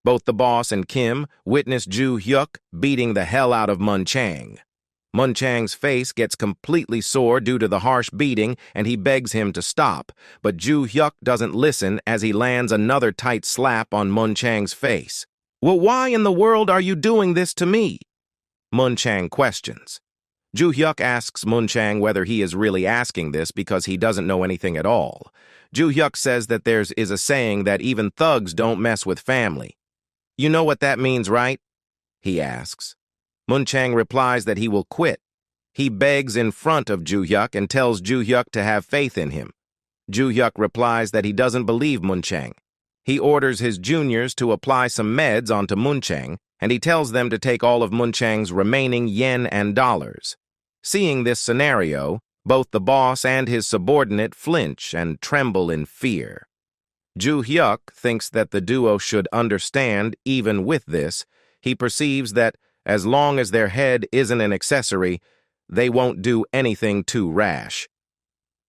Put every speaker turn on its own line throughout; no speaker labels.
Both the boss and Kim witness Ju Hyuk beating the hell out of Mun Chang. Mun Chang's face gets completely sore due to the harsh beating, and he begs him to stop, but Ju Hyuk doesn't listen as he lands another tight slap on Mun Chang's face. "Well, why in the world are you doing this to me?" Mun Chang questions. Ju Hyuk asks Mun Chang whether he is really asking this because he doesn't know anything at all. Ju Hyuk says that there is a saying that even thugs don't mess with family. "You know what that means, right?" he asks. Mun Chang replies that he will quit. He begs in front of Ju Hyuk and tells Ju Hyuk to have faith in him. Ju Hyuk replies that he doesn't believe Mun Chang. He orders his juniors to apply some meds onto Mun Chang, and he tells them to take all of Mun Chang's remaining yen and dollars. Seeing this scenario, both the boss and his subordinate flinch and tremble in fear. Ju Hyuk thinks that the duo should understand even with this. He perceives that as long as their head isn't an accessory, they won't do anything too rash.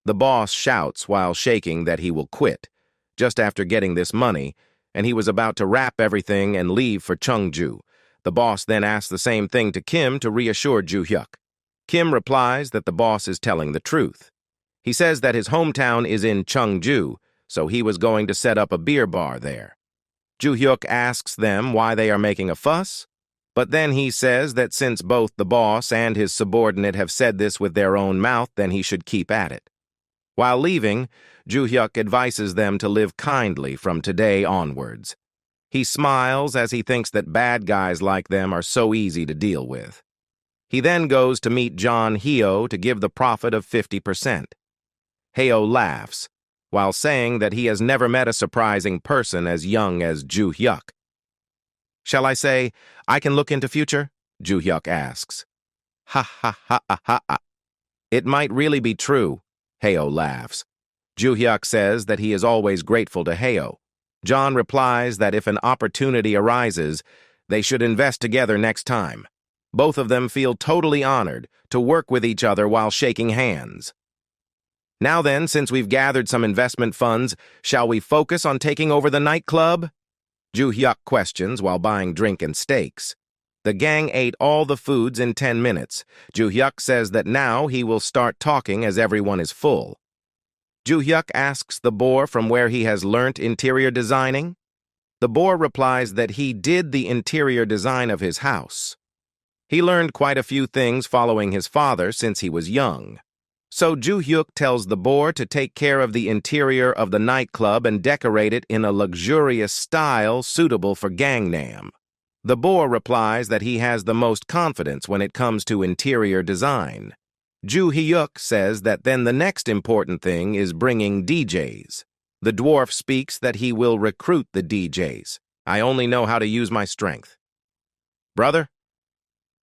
The boss shouts while shaking that he will quit, just after getting this money, and he was about to wrap everything and leave for Cheongju. The boss then asks the same thing to Kim to reassure Ju Hyuk. Kim replies that the boss is telling the truth. He says that his hometown is in Cheongju, so he was going to set up a beer bar there. Ju Hyuk asks them why they are making a fuss, but then he says that since both the boss and his subordinate have said this with their own mouth, then he should keep at it. While leaving, Ju Hyuk advises them to live kindly from today onwards. He smiles as he thinks that bad guys like them are so easy to deal with. He then goes to meet John Hyo to give the profit of 50%. Hyo laughs, while saying that he has never met a surprising person as young as Ju Hyuk. "Shall I say, I can look into future?" Ju Hyuk asks. "Ha ha ha ha ha. It might really be true," Hyo laughs. Ju Hyuk says that he is always grateful to Hyo. John replies that if an opportunity arises, they should invest together next time. Both of them feel totally honored to work with each other while shaking hands. "Now then, since we've gathered some investment funds, shall we focus on taking over the nightclub?" Ju Hyuk questions while buying drink and steaks. The gang ate all the foods in 10 minutes. Ju Hyuk says that now he will start talking as everyone is full. Ju Hyuk asks the boar from where he has learnt interior designing. The boar replies that he did the interior design of his house. He learned quite a few things following his father since he was young. So Ju Hyuk tells the boar to take care of the interior of the nightclub and decorate it in a luxurious style suitable for Gangnam. The boar replies that he has the most confidence when it comes to interior design. Ju Hyuk says that then the next important thing is bringing DJs. The dwarf speaks that he will recruit the DJs. "I only know how to use my strength." "Brother?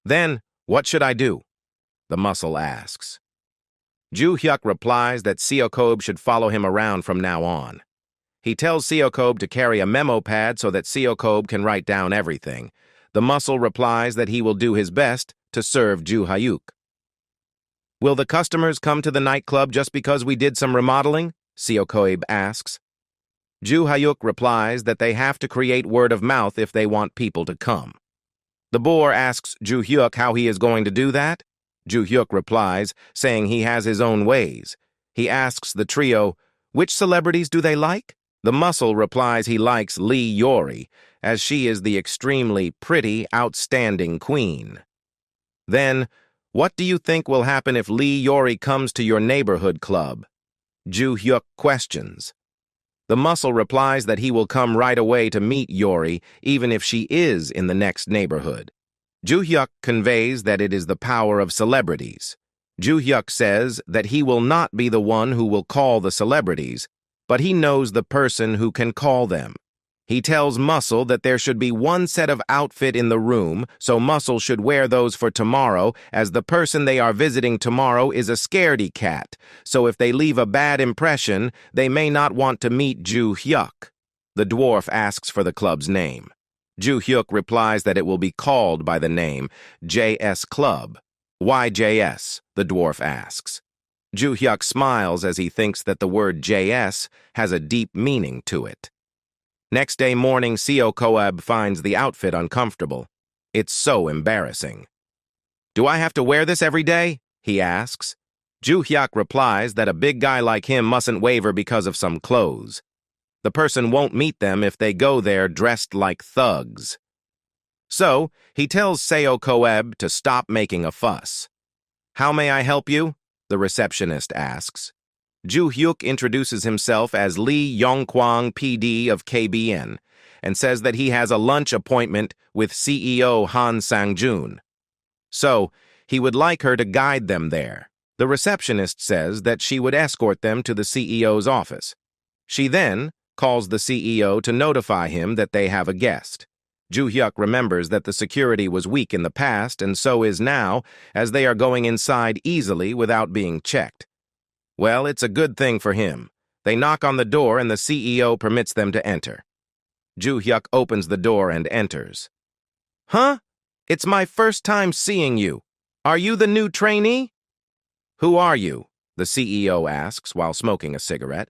Then, what should I do?" the muscle asks. Ju Hyuk replies that Seokob should follow him around from now on. He tells Seokob to carry a memo pad so that Seokob can write down everything. The muscle replies that he will do his best to serve Ju Hyuk. "Will the customers come to the nightclub just because we did some remodeling?" Seokob asks. Ju Hyuk replies that they have to create word of mouth if they want people to come. The boar asks Ju Hyuk how he is going to do that. Ju Hyuk replies, saying he has his own ways. He asks the trio, which celebrities do they like? The muscle replies he likes Lee Yori, as she is the extremely pretty, outstanding queen. Then, what do you think will happen if Lee Yori comes to your neighborhood club? Ju Hyuk questions. The muscle replies that he will come right away to meet Yori, even if she is in the next neighborhood. Ju Hyuk conveys that it is the power of celebrities. Ju Hyuk says that he will not be the one who will call the celebrities, but he knows the person who can call them. He tells Muscle that there should be one set of outfit in the room, so Muscle should wear those for tomorrow, as the person they are visiting tomorrow is a scaredy cat, so if they leave a bad impression, they may not want to meet Ju Hyuk. The dwarf asks for the club's name. Ju Hyuk replies that it will be called by the name JS Club. "Why JS?" the dwarf asks. Ju Hyuk smiles as he thinks that the word JS has a deep meaning to it. Next day morning, Seo Koeb finds the outfit uncomfortable. It's so embarrassing. "Do I have to wear this every day?" he asks. Ju Hyuk replies that a big guy like him mustn't waver because of some clothes. The person won't meet them if they go there dressed like thugs. So, he tells Seo Koeb to stop making a fuss. "How may I help you?" the receptionist asks. Ju Hyuk introduces himself as Lee Yongkwang PD of KBN and says that he has a lunch appointment with CEO Han Sang-jun. So, he would like her to guide them there. The receptionist says that she would escort them to the CEO's office. She then calls the CEO to notify him that they have a guest. Ju Hyuk remembers that the security was weak in the past and so is now, as they are going inside easily without being checked. Well, it's a good thing for him. They knock on the door and the CEO permits them to enter. Ju Hyuk opens the door and enters. "Huh? It's my first time seeing you. Are you the new trainee?" "Who are you?" the CEO asks while smoking a cigarette.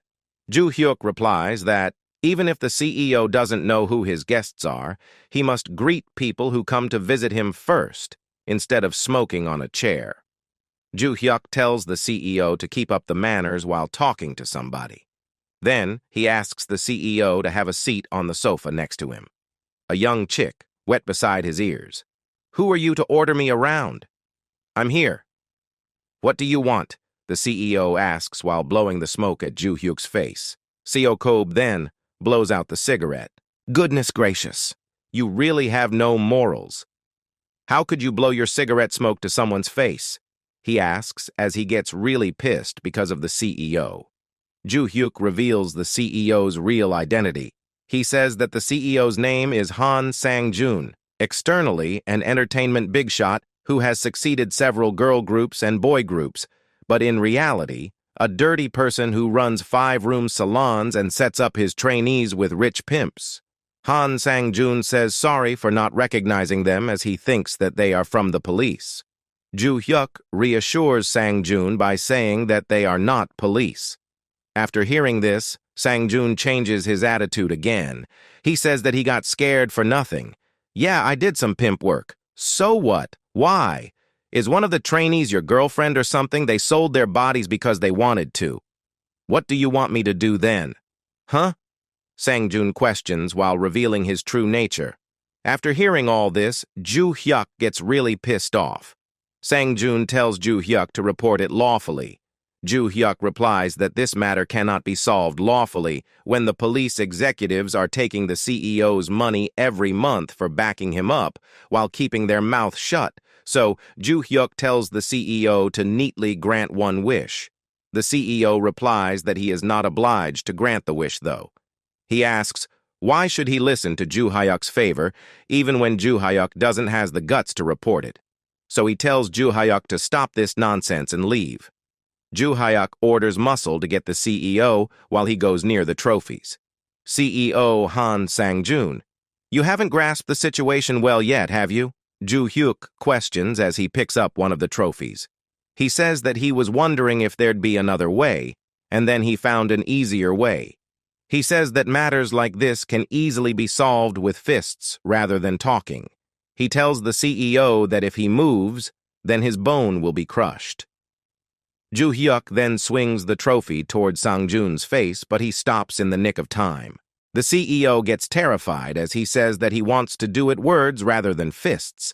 Ju Hyuk replies that even if the CEO doesn't know who his guests are, he must greet people who come to visit him first, instead of smoking on a chair. Ju Hyuk tells the CEO to keep up the manners while talking to somebody. Then, he asks the CEO to have a seat on the sofa next to him. A young chick, wet beside his ears. "Who are you to order me around?" "I'm here." "What do you want?" the CEO asks while blowing the smoke at Ju Hyuk's face. Seo Koeb then blows out the cigarette. "Goodness gracious, you really have no morals. How could you blow your cigarette smoke to someone's face?" he asks as he gets really pissed because of the CEO. Ju Hyuk reveals the CEO's real identity. He says that the CEO's name is Han Sang-jun, externally an entertainment bigshot who has succeeded several girl groups and boy groups, but in reality, a dirty person who runs 5-room salons and sets up his trainees with rich pimps. Han Sang-jun says sorry for not recognizing them as he thinks that they are from the police. Ju Hyuk reassures Sang-jun by saying that they are not police. After hearing this, Sang-jun changes his attitude again. He says that he got scared for nothing. "Yeah, I did some pimp work. So what? Why? Is one of the trainees your girlfriend or something? They sold their bodies because they wanted to. What do you want me to do then?" "Huh?" Sang-jun questions while revealing his true nature. After hearing all this, Ju Hyuk gets really pissed off. Sang-jun tells Ju Hyuk to report it lawfully. Ju Hyuk replies that this matter cannot be solved lawfully when the police executives are taking the CEO's money every month for backing him up while keeping their mouth shut. So Ju Hyuk tells the CEO to neatly grant one wish. The CEO replies that he is not obliged to grant the wish, though. He asks, why should he listen to Ju Hyuk's favor, even when Ju Hyuk doesn't have the guts to report it? So he tells Ju Hyuk to stop this nonsense and leave. Ju Hyuk orders Muscle to get the CEO while he goes near the trophies. CEO Han Sang-jun, "You haven't grasped the situation well yet, have you?" Ju Hyuk questions as he picks up one of the trophies. He says that he was wondering if there'd be another way, and then he found an easier way. He says that matters like this can easily be solved with fists rather than talking. He tells the CEO that if he moves, then his bone will be crushed. Ju Hyuk then swings the trophy toward Sang-jun's face, but he stops in the nick of time. The CEO gets terrified as he says that he wants to do it words rather than fists.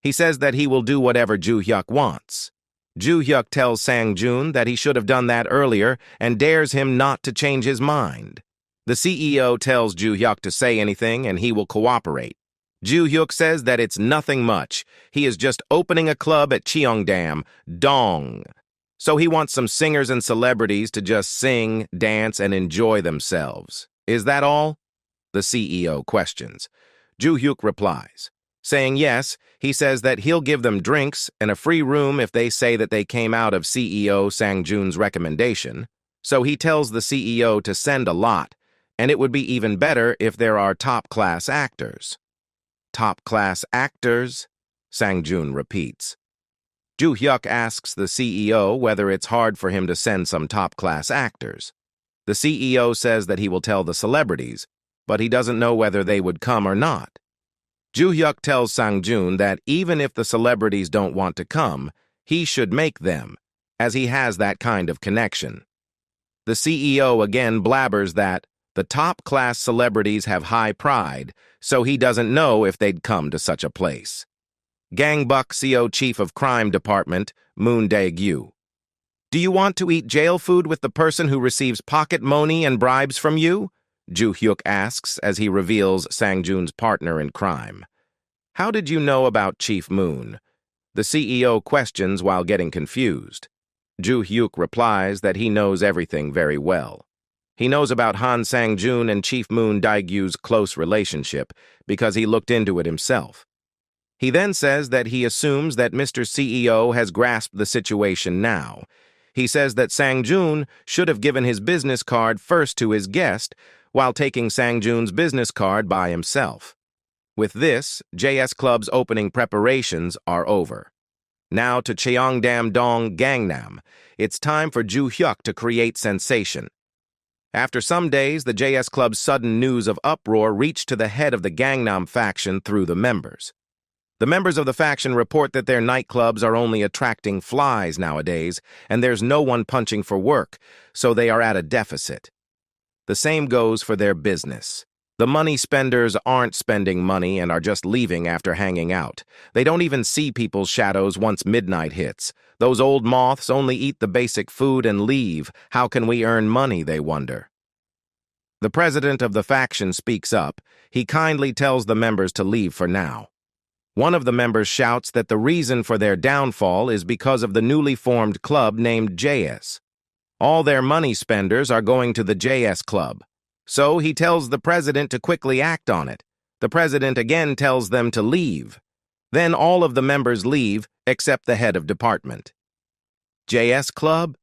He says that he will do whatever Ju Hyuk wants. Ju Hyuk tells Sang-jun that he should have done that earlier and dares him not to change his mind. The CEO tells Ju Hyuk to say anything and he will cooperate. Ju Hyuk says that it's nothing much. He is just opening a club at Cheongdam, Dong. So he wants some singers and celebrities to just sing, dance, and enjoy themselves. Is that all? The CEO questions. Ju Hyuk replies. Saying yes, he says that he'll give them drinks and a free room if they say that they came out of CEO Sang-jun's recommendation. So he tells the CEO to send a lot, and it would be even better if there are top-class actors. Top-class actors? Sang-jun repeats. Ju Hyuk asks the CEO whether it's hard for him to send some top-class actors. The CEO says that he will tell the celebrities, but he doesn't know whether they would come or not. Ju Hyuk tells Sang-jun that even if the celebrities don't want to come, he should make them, as he has that kind of connection. The CEO again blabbers that the top-class celebrities have high pride, so he doesn't know if they'd come to such a place. Gangbuk CO Chief of Crime Department, Moon Dae-gyu. Do you want to eat jail food with the person who receives pocket money and bribes from you? Ju Hyuk asks as he reveals Sang-jun's partner in crime. How did you know about Chief Moon? The CEO questions while getting confused. Ju Hyuk replies that he knows everything very well. He knows about Han Sang-jun and Chief Moon Dae-gyu's close relationship because he looked into it himself. He then says that he assumes that Mr. CEO has grasped the situation now. He says that Sang-jun should have given his business card first to his guest while taking Sang-jun's business card by himself. With this, JS Club's opening preparations are over. Now to Cheongdam-dong, Gangnam. It's time for Ju Hyuk to create sensation. After some days, the JS Club's sudden news of uproar reached to the head of the Gangnam faction through the members. The members of the faction report that their nightclubs are only attracting flies nowadays, and there's no one punching for work, so they are at a deficit. The same goes for their business. The money spenders aren't spending money and are just leaving after hanging out. They don't even see people's shadows once midnight hits. Those old moths only eat the basic food and leave. How can we earn money, they wonder. The president of the faction speaks up. He kindly tells the members to leave for now. One of the members shouts that the reason for their downfall is because of the newly formed club named JS. All their money spenders are going to the JS Club. So he tells the president to quickly act on it. The president again tells them to leave. Then all of the members leave, except the head of department. JS Club?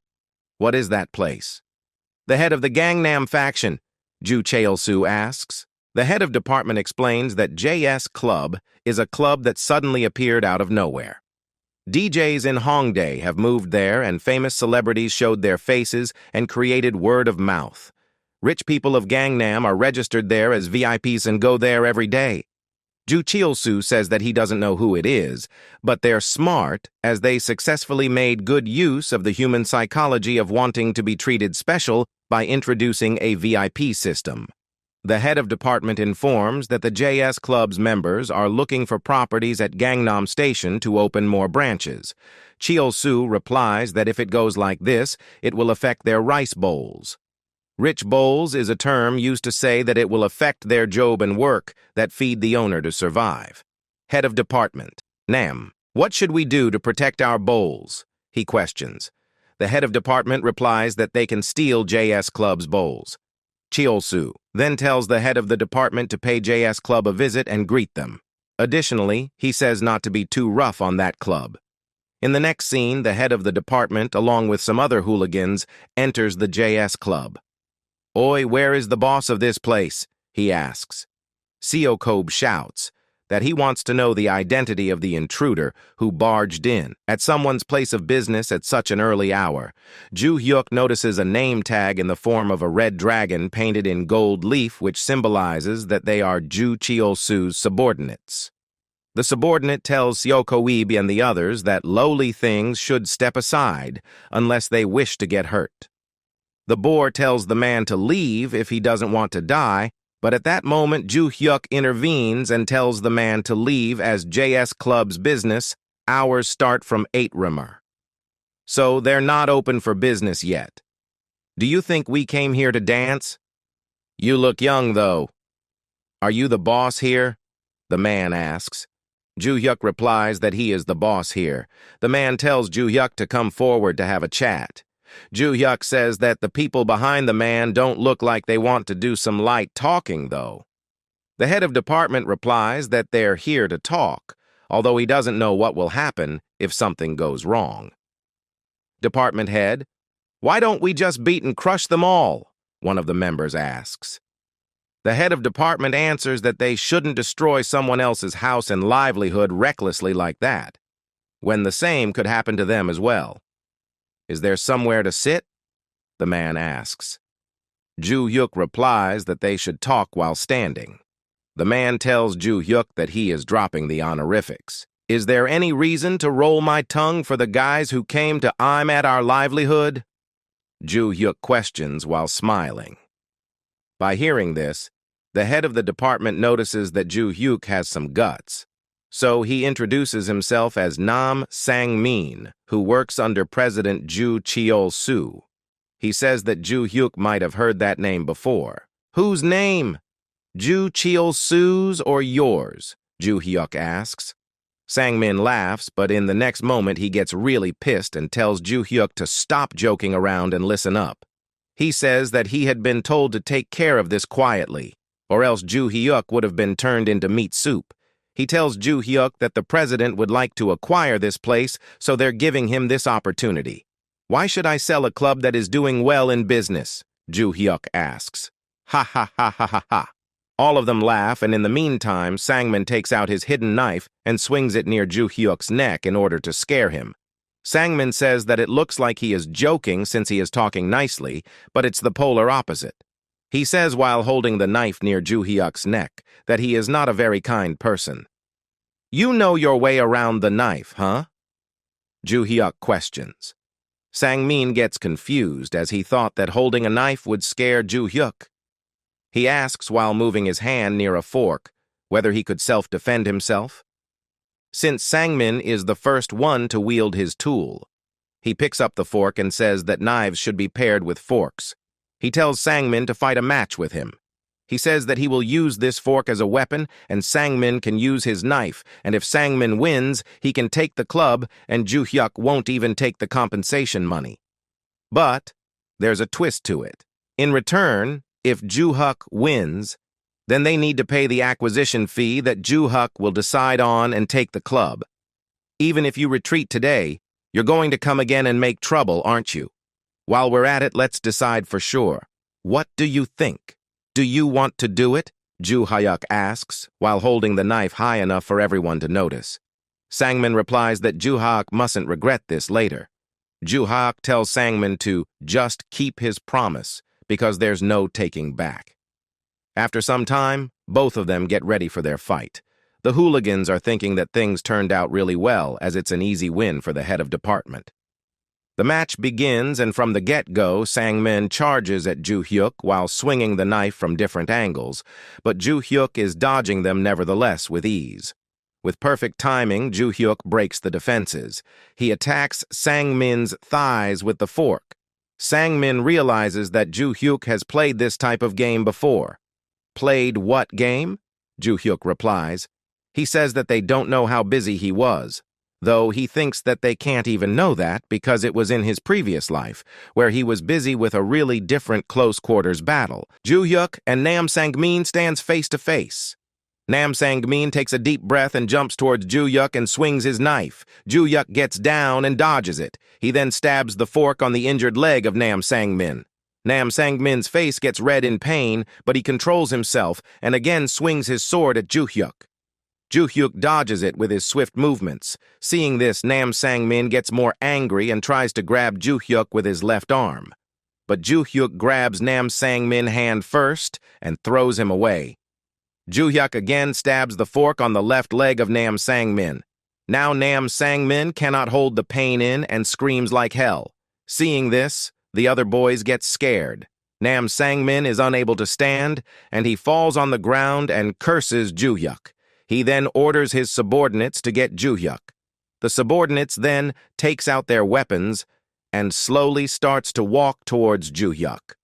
What is that place? The head of the Gangnam faction, Ju Cheol-soo asks. The head of department explains that JS Club is a club that suddenly appeared out of nowhere. DJs in Hongdae have moved there, and famous celebrities showed their faces and created word of mouth. Rich people of Gangnam are registered there as VIPs and go there every day. Ju Cheol-soo says that he doesn't know who it is, but they're smart as they successfully made good use of the human psychology of wanting to be treated special by introducing a VIP system. The head of department informs that the JS Club's members are looking for properties at Gangnam Station to open more branches. Cheol-soo replies that if it goes like this, it will affect their rice bowls. Rich bowls is a term used to say that it will affect their job and work that feed the owner to survive. Head of department, Nam, what should we do to protect our bowls? He questions. The head of department replies that they can steal JS Club's bowls. Cheol-soo then tells the head of the department to pay JS Club a visit and greet them. Additionally, he says not to be too rough on that club. In the next scene, the head of the department, along with some other hooligans, enters the JS Club. Oi, where is the boss of this place? He asks. Seo Kobe shouts that he wants to know the identity of the intruder who barged in at someone's place of business at such an early hour. Ju Hyuk notices a name tag in the form of a red dragon painted in gold leaf, which symbolizes that they are Ju Cheol-soo's subordinates. The subordinate tells Seo Kobe and the others that lowly things should step aside unless they wish to get hurt. The boar tells the man to leave if he doesn't want to die, but at that moment Ju Hyuk intervenes and tells the man to leave as JS Club's business hours start from 8 Rimmer. So they're not open for business yet. Do you think we came here to dance? You look young, though. Are you the boss here? The man asks. Ju Hyuk replies that he is the boss here. The man tells Ju Hyuk to come forward to have a chat. Ju Hyuk says that the people behind the man don't look like they want to do some light talking, though. The head of department replies that they're here to talk, although he doesn't know what will happen if something goes wrong. Department head, why don't we just beat and crush them all? One of the members asks. The head of department answers that they shouldn't destroy someone else's house and livelihood recklessly like that, when the same could happen to them as well. Is there somewhere to sit? The man asks. Ju Hyuk replies that they should talk while standing. The man tells Ju Hyuk that he is dropping the honorifics. Is there any reason to roll my tongue for the guys who came to aim at our livelihood? Ju Hyuk questions while smiling. By hearing this, the head of the department notices that Ju Hyuk has some guts. So he introduces himself as Nam Sang-min, who works under President Ju Cheol-soo. He says that Ju Hyuk might have heard that name before. Whose name? Ju Cheol-soo's or yours? Ju Hyuk asks. Sang-min laughs, but in the next moment he gets really pissed and tells Ju Hyuk to stop joking around and listen up. He says that he had been told to take care of this quietly, or else Ju Hyuk would have been turned into meat soup. He tells Ju Hyuk that the president would like to acquire this place, so they're giving him this opportunity. Why should I sell a club that is doing well in business? Ju Hyuk asks. Ha ha ha ha ha ha. All of them laugh, and in the meantime, Sang-min takes out his hidden knife and swings it near Ju Hyuk's neck in order to scare him. Sang-min says that it looks like he is joking since he is talking nicely, but it's the polar opposite. He says while holding the knife near Ju Hyuk's neck that he is not a very kind person. You know your way around the knife, huh? Ju Hyuk questions. Sang-min gets confused as he thought that holding a knife would scare Ju Hyuk. He asks while moving his hand near a fork whether he could self-defend himself. Since Sang-min is the first one to wield his tool, he picks up the fork and says that knives should be paired with forks. He tells Sang-min to fight a match with him. He says that he will use this fork as a weapon and Sang-min can use his knife, and if Sang-min wins, he can take the club and Ju Hyuk won't even take the compensation money. But there's a twist to it. In return, if Ju Hyuk wins, then they need to pay the acquisition fee that Ju Hyuk will decide on and take the club. Even if you retreat today, you're going to come again and make trouble, aren't you? While we're at it, let's decide for sure. What do you think? Do you want to do it? Ju Hyuk asks, while holding the knife high enough for everyone to notice. Sang-min replies that Ju Hyuk mustn't regret this later. Ju Hyuk tells Sang-min to just keep his promise, because there's no taking back. After some time, both of them get ready for their fight. The hooligans are thinking that things turned out really well, as it's an easy win for the head of department. The match begins, and from the get-go, Sang-min charges at Ju Hyuk while swinging the knife from different angles, but Ju Hyuk is dodging them nevertheless with ease. With perfect timing, Ju Hyuk breaks the defenses. He attacks Sang-min's thighs with the fork. Sang-min realizes that Ju Hyuk has played this type of game before. Played what game? Ju Hyuk replies. He says that they don't know how busy he was, though he thinks that they can't even know that because it was in his previous life, where he was busy with a really different close-quarters battle. Ju Hyuk and Nam Sang-min stands face to face. Nam Sang-min takes a deep breath and jumps towards Ju Hyuk and swings his knife. Ju Hyuk gets down and dodges it. He then stabs the fork on the injured leg of Nam Sang-min. Nam Sang-min's face gets red in pain, but he controls himself and again swings his sword at Ju Hyuk. Ju Hyuk dodges it with his swift movements. Seeing this, Nam Sang-min gets more angry and tries to grab Ju Hyuk with his left arm. But Ju Hyuk grabs Nam Sang-min's hand first and throws him away. Ju Hyuk again stabs the fork on the left leg of Nam Sang-min. Now Nam Sang-min cannot hold the pain in and screams like hell. Seeing this, the other boys get scared. Nam Sang-min is unable to stand, and he falls on the ground and curses Ju Hyuk. He then orders his subordinates to get Ju Hyuk. The subordinates then takes out their weapons and slowly starts to walk towards Ju Hyuk.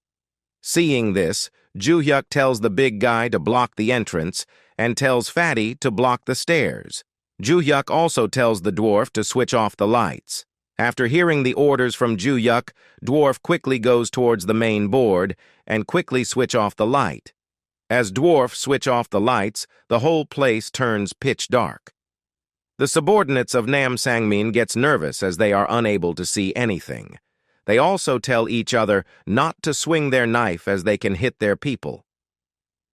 Seeing this, Ju Hyuk tells the big guy to block the entrance and tells Fatty to block the stairs. Ju Hyuk also tells the dwarf to switch off the lights. After hearing the orders from Ju Hyuk, dwarf quickly goes towards the main board and quickly switch off the light. As dwarf switch off the lights, the whole place turns pitch dark. The subordinates of Nam Sang-min gets nervous as they are unable to see anything. They also tell each other not to swing their knife as they can hit their people.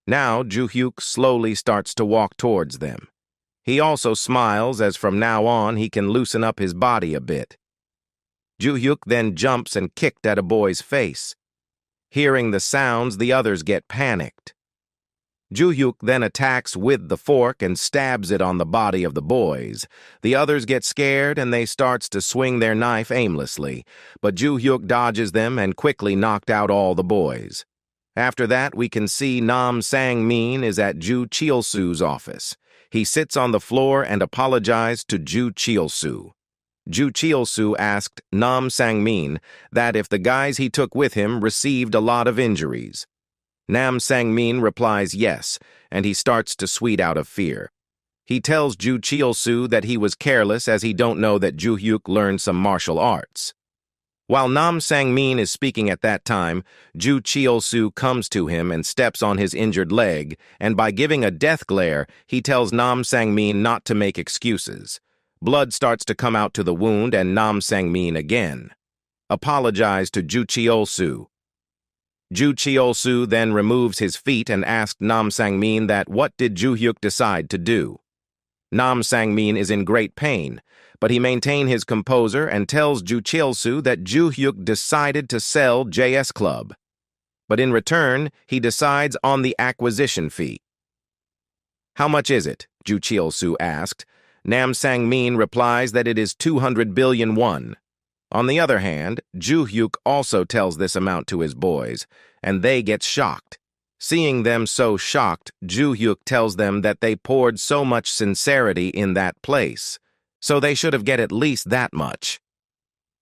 Now Ju Hyuk slowly starts to walk towards them. He also smiles as from now on he can loosen up his body a bit. Ju Hyuk then jumps and kicked at a boy's face. Hearing the sounds, the others get panicked. Ju-hyuk then attacks with the fork and stabs it on the body of the boys. The others get scared and they starts to swing their knife aimlessly, but Ju-hyuk dodges them and quickly knocked out all the boys. After that, we can see Nam Sang-min is at Ju Chil-soo's office. He sits on the floor and apologized to Ju Chil-soo. Ju Chil-soo asked Nam Sang-min that if the guys he took with him received a lot of injuries. Nam Sang-min replies yes, and he starts to sweat out of fear. He tells Ju Chil-soo that he was careless as he don't know that Ju-hyuk learned some martial arts. While Nam Sang-min is speaking at that time, Ju Chil-soo comes to him and steps on his injured leg, and by giving a death glare, he tells Nam Sang-min not to make excuses. Blood starts to come out to the wound, and Nam Sang-min again apologized to Ju Chil-soo. Ju Chil-soo then removes his feet and asked Nam Sang-min that what did Ju-hyuk decide to do. Nam Sang-min is in great pain, but he maintains his composure and tells Ju Chil-soo that Ju-hyuk decided to sell JS Club. But in return, he decides on the acquisition fee. "How much is it?" Ju Chil-soo asked. Nam Sang-min replies that it is 200 billion won. On the other hand, Ju-hyuk also tells this amount to his boys, and they get shocked. Seeing them so shocked, Ju-hyuk tells them that they poured so much sincerity in that place, so they should have get at least that much.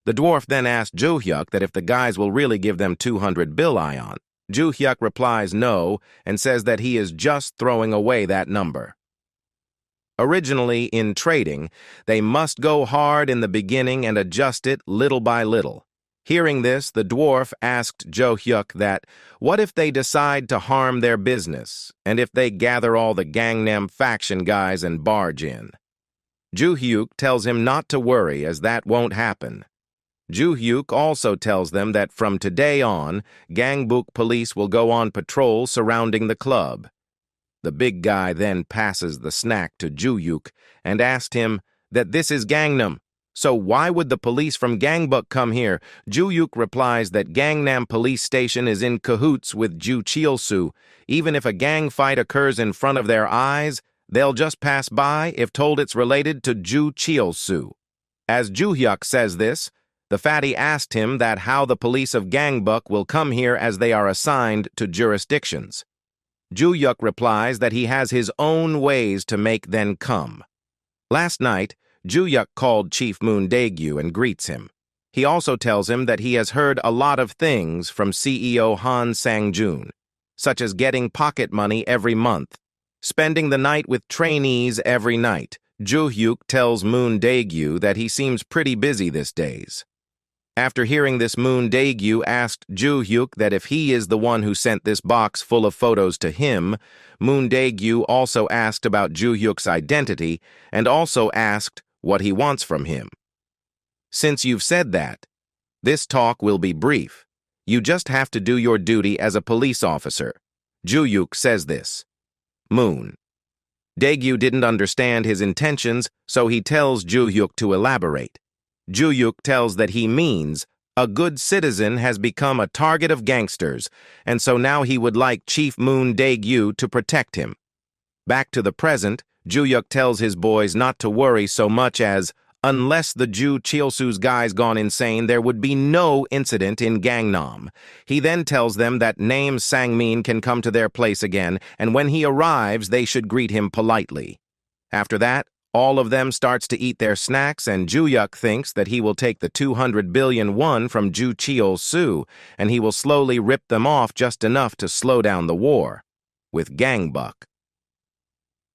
The dwarf then asks Ju-hyuk that if the guys will really give them 200 billion. Ju-hyuk replies no and says that he is just throwing away that number. Originally, in trading, they must go hard in the beginning and adjust it little by little. Hearing this, the dwarf asked Ju-hyuk that, what if they decide to harm their business, and if they gather all the Gangnam faction guys and barge in? Ju-hyuk tells him not to worry, as that won't happen. Ju-hyuk also tells them that from today on, Gangbuk police will go on patrol surrounding the club. The big guy then passes the snack to Ju-hyuk and asked him that this is Gangnam, so why would the police from Gangbuk come here? Ju-hyuk replies that Gangnam police station is in cahoots with Ju Chil-soo. Even if a gang fight occurs in front of their eyes, they'll just pass by if told it's related to Ju Chil-soo. As Ju-hyuk says this, the fatty asked him that how the police of Gangbuk will come here as they are assigned to jurisdictions. Ju-hyuk replies that he has his own ways to make them come. Last night, Ju-hyuk called Chief Moon Daegyu and greets him. He also tells him that he has heard a lot of things from CEO Han Sang-joon, such as getting pocket money every month, spending the night with trainees every night. Ju-hyuk tells Moon Daegyu that he seems pretty busy these days. After hearing this, Moon Daegyu asked Ju-hyuk that if he is the one who sent this box full of photos to him. Moon Daegyu also asked about Ju-hyuk's identity and also asked what he wants from him. Since you've said that, this talk will be brief. You just have to do your duty as a police officer. Ju-hyuk says this. Moon Daegyu didn't understand his intentions, so he tells Ju-hyuk to elaborate. Ju-hyuk tells that he means a good citizen has become a target of gangsters, and so now he would like Chief Moon Daegyu to protect him. Back to the present, Ju-hyuk tells his boys not to worry so much as, unless the Ju Chil-soo's guys gone insane, there would be no incident in Gangnam. He then tells them that Nam Sang-min can come to their place again, and when he arrives, they should greet him politely. After that, all of them starts to eat their snacks, and Ju-hyuk thinks that he will take the 200 billion won from Ju Chil-soo, and he will slowly rip them off just enough to slow down the war with Gangbuk.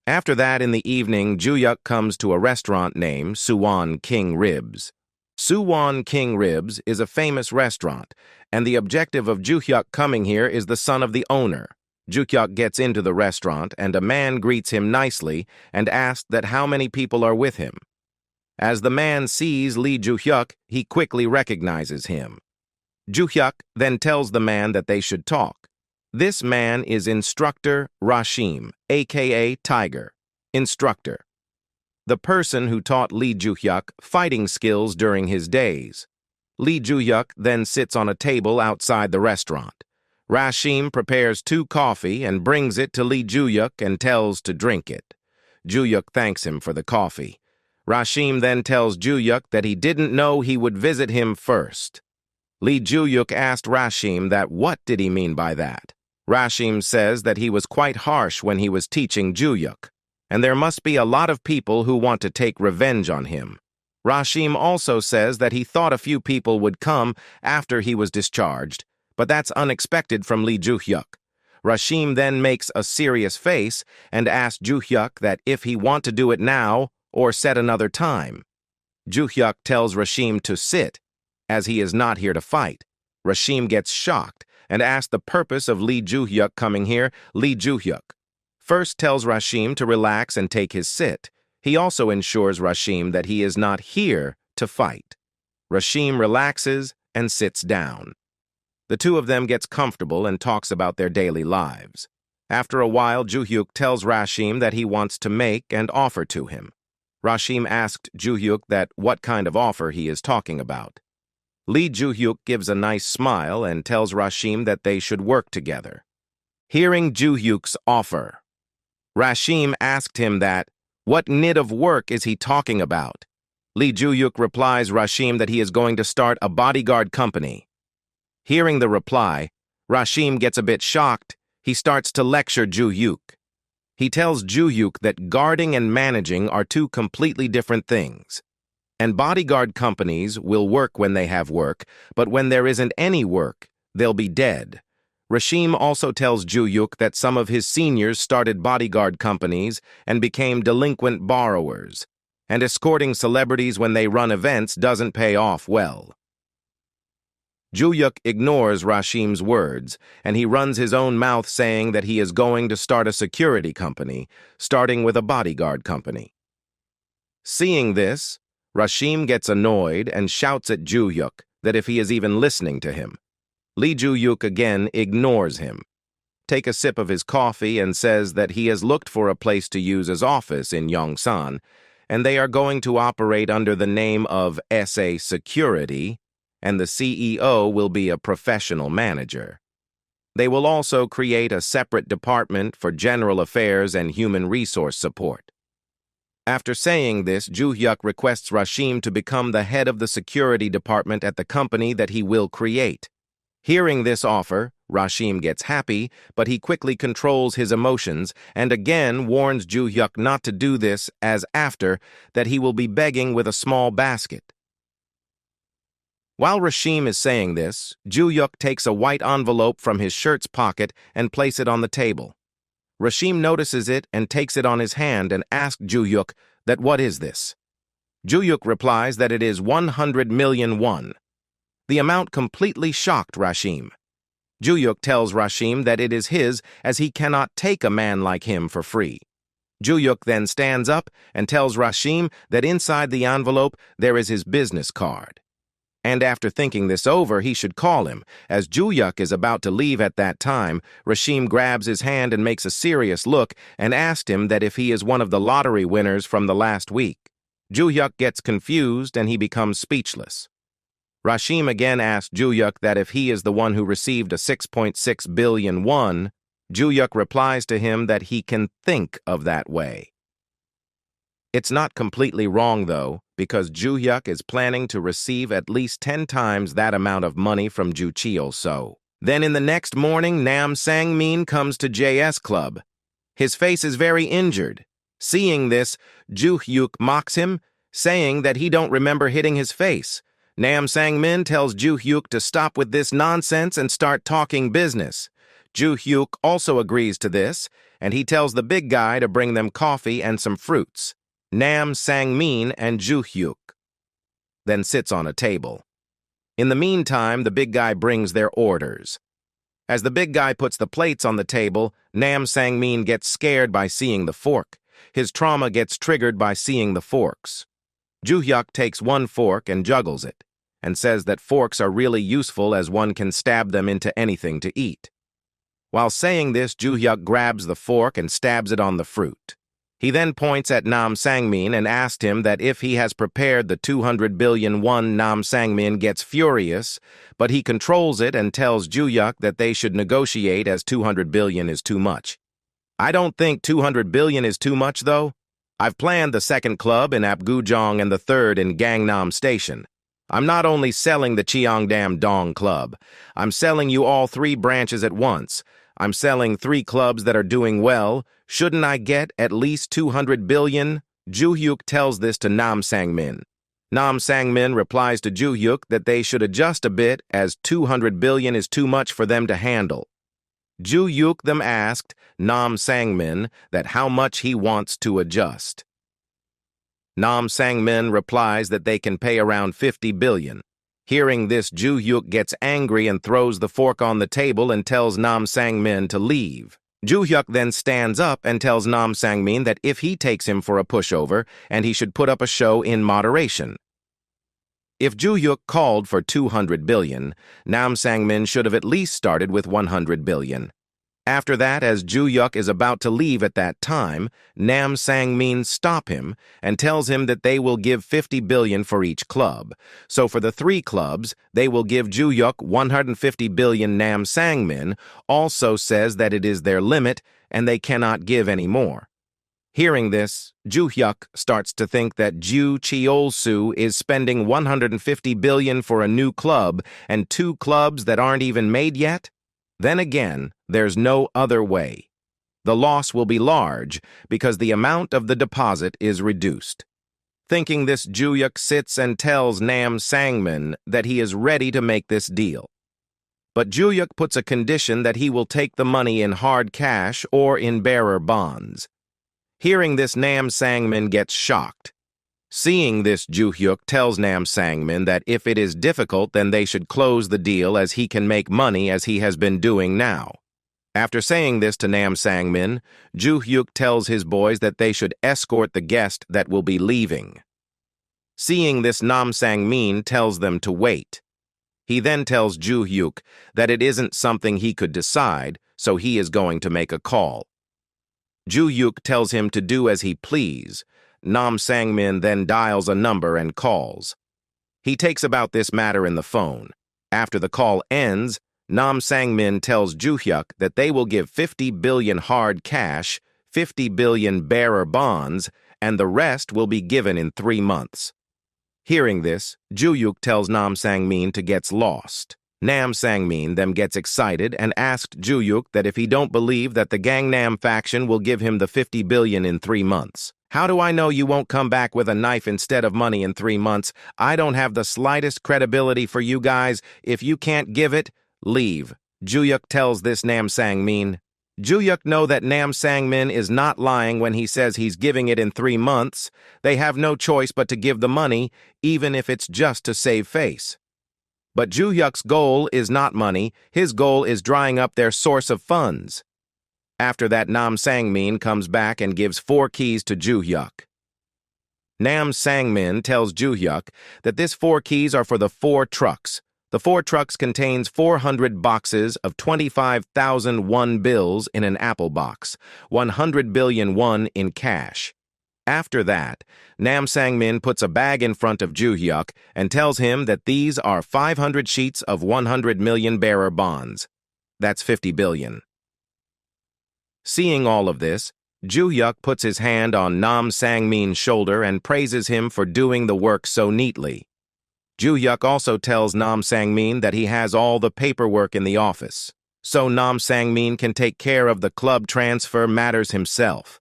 After that, in the evening, Ju-hyuk comes to a restaurant named Suwon King Ribs. Suwon King Ribs is a famous restaurant, and the objective of Ju-hyuk coming here is the son of the owner. Ju-hyuk gets into the restaurant, and a man greets him nicely and asks that how many people are with him. As the man sees Lee Ju-hyuk, he quickly recognizes him. Ju-hyuk then tells the man that they should talk. This man is Instructor Rashim, aka Tiger. Instructor. The person who taught Lee Ju-hyuk fighting skills during his days. Lee Ju-hyuk then sits on a table outside the restaurant. Rashim prepares 2 coffee and brings it to Lee Ju-yuk and tells to drink it. Ju-yuk thanks him for the coffee. Rashim then tells Ju-yuk that he didn't know he would visit him first. Lee Ju-yuk asked Rashim that what did he mean by that. Rashim says that he was quite harsh when he was teaching Ju-yuk, and there must be a lot of people who want to take revenge on him. Rashim also says that he thought a few people would come after he was discharged, but that's unexpected from Lee Ju-hyuk. Rashim then makes a serious face and asks Ju-hyuk that if he want to do it now or set another time. Ju-hyuk tells Rashim to sit, as he is not here to fight. Rashim gets shocked and asks the purpose of Lee Ju-hyuk coming here. Lee Ju-hyuk first tells Rashim to relax and take his sit. He also ensures Rashim that he is not here to fight. Rashim relaxes and sits down. The two of them gets comfortable and talks about their daily lives. After a while, Ju-hyuk tells Rashim that he wants to make and offer to him. Rashim asked Ju-hyuk that what kind of offer he is talking about. Lee Ju-hyuk gives a nice smile and tells Rashim that they should work together. Hearing Ju-hyuk's offer, Rashim asked him that, what nid of work is he talking about? Lee Ju-hyuk replies Rashim that he is going to start a bodyguard company. Hearing the reply, Rashim gets a bit shocked. He starts to lecture Ju-hyuk. He tells Ju-hyuk that guarding and managing are 2 completely different things. And bodyguard companies will work when they have work, but when there isn't any work, they'll be dead. Rashim also tells Ju-hyuk that some of his seniors started bodyguard companies and became delinquent borrowers, and escorting celebrities when they run events doesn't pay off well. Ju-hyuk ignores Rashim's words, and he runs his own mouth saying that he is going to start a security company, starting with a bodyguard company. Seeing this, Rashim gets annoyed and shouts at Ju-hyuk that if he is even listening to him. Lee Ju-hyuk again ignores him, takes a sip of his coffee and says that he has looked for a place to use as office in Yongsan, and they are going to operate under the name of SA Security, and the CEO will be a professional manager. They will also create a separate department for general affairs and human resource support. After saying this, Ju-hyuk requests Rashim to become the head of the security department at the company that he will create. Hearing this offer, Rashim gets happy, but he quickly controls his emotions and again warns Ju-hyuk not to do this, as after that he will be begging with a small basket. While Rashim is saying this, Ju-hyuk takes a white envelope from his shirt's pocket and places it on the table. Rashim notices it and takes it on his hand and asks Ju-hyuk that what is this? Ju-hyuk replies that it is 100 million won. The amount completely shocked Rashim. Ju-hyuk tells Rashim that it is his as he cannot take a man like him for free. Ju-hyuk then stands up and tells Rashim that inside the envelope there is his business card. And after thinking this over, he should call him. As Ju-hyuk is about to leave at that time, Rashim grabs his hand and makes a serious look and asks him that if he is one of the lottery winners from the last week. Ju-hyuk gets confused and he becomes speechless. Rashim again asks Ju-hyuk that if he is the one who received a 6.6 billion won, Ju-hyuk replies to him that he can think of that way. It's not completely wrong, though, because Ju-hyuk is planning to receive at least 10 times that amount of money from Ju Cheo-so. Then in the next morning, Nam Sang-min comes to JS Club. His face is very injured. Seeing this, Ju-hyuk mocks him, saying that he don't remember hitting his face. Nam Sang-min tells Ju-hyuk to stop with this nonsense and start talking business. Ju-hyuk also agrees to this, and he tells the big guy to bring them coffee and some fruits. Nam Sang-min and Ju-hyuk then sits on a table. In the meantime, the big guy brings their orders. As the big guy puts the plates on the table, Nam Sang-min gets scared by seeing the fork. His trauma gets triggered by seeing the forks. Ju-hyuk takes one fork and juggles it, and says that forks are really useful as one can stab them into anything to eat. While saying this, Ju-hyuk grabs the fork and stabs it on the fruit. He then points at Nam Sangmin and asks him that if he has prepared the 200 billion won, Nam Sangmin gets furious, but he controls it and tells Ju-hyuk that they should negotiate as 200 billion is too much. I don't think 200 billion is too much, though. I've planned the second club in Apgujeong and the third in Gangnam Station. I'm not only selling the Cheongdam Dong Club. I'm selling you all 3 branches at once. I'm selling 3 clubs that are doing well. Shouldn't I get at least 200 billion? Ju-hyuk tells this to Nam Sangmin. Nam Sangmin replies to Ju-hyuk that they should adjust a bit as 200 billion is too much for them to handle. Ju-hyuk then asked Nam Sangmin that how much he wants to adjust. Nam Sangmin replies that they can pay around 50 billion. Hearing this, Ju-hyuk gets angry and throws the fork on the table and tells Nam Sangmin to leave. Ju-hyuk then stands up and tells Nam Sangmin that if he takes him for a pushover, and he should put up a show in moderation. If Ju-hyuk called for 200 billion, Nam Sangmin should have at least started with 100 billion. After that, as Ju-hyuk is about to leave at that time, Nam Sangmin stops him and tells him that they will give 50 billion for each club. So for the 3 clubs, they will give Ju-hyuk 150 billion. Nam Sangmin also says that it is their limit and they cannot give any more. Hearing this, Ju-hyuk starts to think that Ju Cheol-soo is spending 150 billion for a new club and 2 clubs that aren't even made yet. Then again, there's no other way. The loss will be large because the amount of the deposit is reduced. Thinking this, Ju-hyuk sits and tells Nam Sangmin that he is ready to make this deal. But Ju-hyuk puts a condition that he will take the money in hard cash or in bearer bonds. Hearing this, Nam Sangmin gets shocked. Seeing this, Ju-hyuk tells Nam Sangmin that if it is difficult, then they should close the deal as he can make money as he has been doing now. After saying this to Nam Sangmin, Ju-hyuk tells his boys that they should escort the guest that will be leaving. Seeing this, Nam Sangmin tells them to wait. He then tells Ju-hyuk that it isn't something he could decide, so he is going to make a call. Ju-hyuk tells him to do as he please. Nam Sangmin then dials a number and calls. He takes about this matter in the phone. After the call ends, Nam Sangmin tells Ju-hyuk that they will give 50 billion hard cash, 50 billion bearer bonds, and the rest will be given in 3 months. Hearing this, Ju-hyuk tells Nam Sangmin to get lost. Nam Sangmin then gets excited and asked Ju-hyuk that if he don't believe that the Gangnam faction will give him the 50 billion in 3 months. How do I know you won't come back with a knife instead of money in 3 months? I don't have the slightest credibility for you guys. If you can't give it, leave. Ju-hyuk tells this Nam Sangmin. Ju-hyuk know that Nam Sangmin is not lying when he says he's giving it in 3 months. They have no choice but to give the money, even if it's just to save face. But Ju-hyuk's goal is not money. His goal is drying up their source of funds. After that, Nam Sangmin comes back and gives 4 keys to Ju-hyuk. Nam Sangmin tells Ju-hyuk that these 4 keys are for the 4 trucks. The 4 trucks contains 400 boxes of 25,000 won bills in an apple box, 100 billion won in cash. After that, Nam Sangmin puts a bag in front of Ju-hyuk and tells him that these are 500 sheets of 100 million bearer bonds. That's 50 billion. Seeing all of this, Ju-hyuk puts his hand on Nam Sangmin's shoulder and praises him for doing the work so neatly. Ju-hyuk also tells Nam Sangmin that he has all the paperwork in the office, so Nam Sangmin can take care of the club transfer matters himself.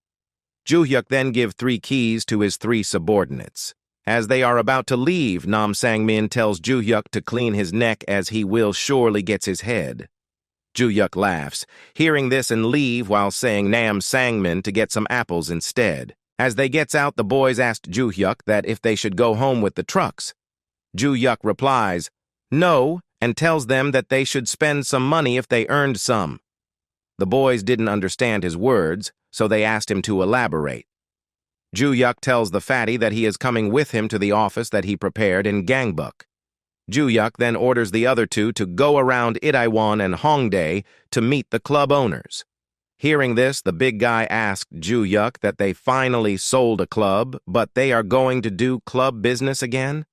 Ju-hyuk then gives 3 keys to his 3 subordinates. As they are about to leave, Nam Sangmin tells Ju-hyuk to clean his neck as he will surely gets his head. Ju-hyuk laughs, hearing this, and leave while saying Nam Sangmin to get some apples instead. As they gets out, the boys asked Ju-hyuk that if they should go home with the trucks. Ju-hyuk replies, no, and tells them that they should spend some money if they earned some. The boys didn't understand his words, so they asked him to elaborate. Ju-hyuk tells the fatty that he is coming with him to the office that he prepared in Gangbuk. Ju-hyuk then orders the other 2 to go around Itaewon and Hongdae to meet the club owners. Hearing this, the big guy asked Ju-hyuk that they finally sold a club, but they are going to do club business again?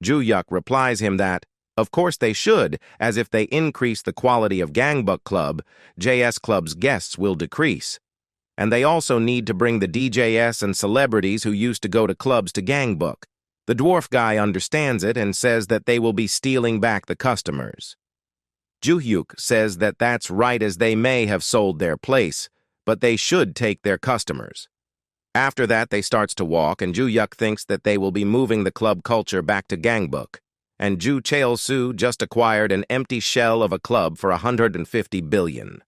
Ju-hyuk replies him that, of course they should, as if they increase the quality of Gangbuk Club, JS Club's guests will decrease. And they also need to bring the DJs and celebrities who used to go to clubs to Gangbuk. The dwarf guy understands it and says that they will be stealing back the customers. Ju-hyuk says that that's right, as they may have sold their place, but they should take their customers. After that, they starts to walk, and Ju-hyuk thinks that they will be moving the club culture back to Gangbuk. And Ju Cheol-soo just acquired an empty shell of a club for 150 billion.